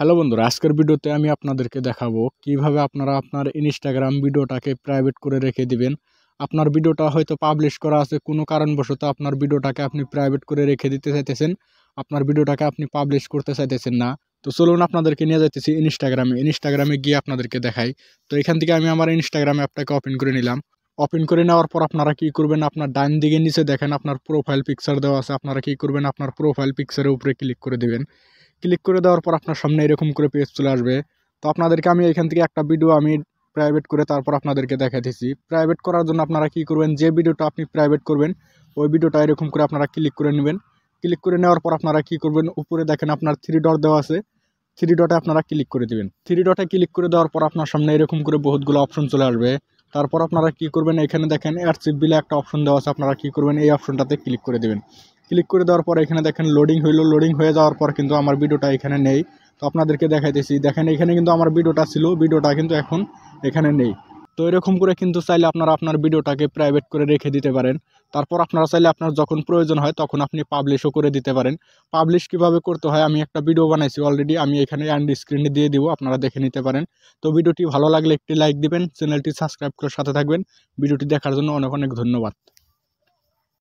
Hello বন্ধুরা, আজকের ভিডিওতে আমি আপনাদেরকে দেখাবো কিভাবে আপনারা আপনার ইনস্টাগ্রাম ভিডিওটাকে প্রাইভেট করে রেখে দিবেন। আপনার ভিডিওটা হয়তো পাবলিশ করা আছে, কোনো কারণবশত আপনার ভিডিওটাকে আপনি প্রাইভেট করে রেখে দিতে চাইতেছেন, আপনার ভিডিওটাকে আপনি পাবলিশ করতে চাইতেছেন না। তো চলুন আপনাদেরকে নিয়ে যাইতেছি ইনস্টাগ্রামে গিয়ে আপনাদেরকে দেখাই। তো এখান থেকে আমি আমার ইনস্টাগ্রাম অ্যাপটাকে ওপেন করে নিলাম। ওপেন করে নেওয়ার পর আপনারা কি করবেন, আপনার ডান দিকে নিচে দেখেন আপনার প্রোফাইল পিকচার দেওয়া আছে। আপনারা কি করবেন, আপনার প্রোফাইল পিকচারের উপরে ক্লিক করে দেবেন। ক্লিক করে দেওয়ার পর আপনার সামনে এরকম করে পেজ চলে আসবে। তো আপনাদেরকে আমি এখান থেকে একটা ভিডিও আমি প্রাইভেট করে তারপর আপনাদেরকে দেখাইতেছি। প্রাইভেট করার জন্য আপনারা কি করবেন, যে ভিডিওটা আপনি প্রাইভেট করবেন ওই ভিডিওটা এরকম করে আপনারা ক্লিক করে নেবেন। ক্লিক করে নেওয়ার পর আপনারা কি করবেন, উপরে দেখেন আপনার 3 ডট দেওয়া আছে, 3 ডটে আপনারা ক্লিক করে দিবেন। 3 ডটে ক্লিক করে দেওয়ার পর আপনার সামনে এরকম করে বহুতগুলো অপশন চলে আসবে। তারপর আপনারা কি করবেন, এখানে দেখেন অ্যাডসিপ বিলে একটা অপশন দেওয়া আছে, আপনারা কি করবেন এই অপশনটাতে ক্লিক করে দেবেন। ক্লিক করে দেওয়ার পর এখানে দেখেন লোডিং হইলো। লোডিং হয়ে যাওয়ার পর কিন্তু আমার ভিডিওটা এখানে নেই। তো আপনাদেরকে দেখাইতেছি, দেখেন এখানে কিন্তু আমার ভিডিওটা ছিল, ভিডিওটা কিন্তু এখন এখানে নেই। তো এরকম করে কিন্তু চাইলে আপনারা আপনার ভিডিওটাকে প্রাইভেট করে রেখে দিতে পারেন। তারপর আপনারা চাইলে আপনার যখন প্রয়োজন হয় তখন আপনি পাবলিশও করে দিতে পারেন। পাবলিশ কিভাবে করতে হয় আমি একটা ভিডিও বানাইছি অলরেডি, আমি এখানে এন্ড স্ক্রিনে দিয়ে দিব, আপনারা দেখে নিতে পারেন। তো ভিডিওটি ভালো লাগলে একটি লাইক দিবেন, চ্যানেলটি সাবস্ক্রাইব করে সাথে থাকবেন। ভিডিওটি দেখার জন্য অনেক অনেক ধন্যবাদ।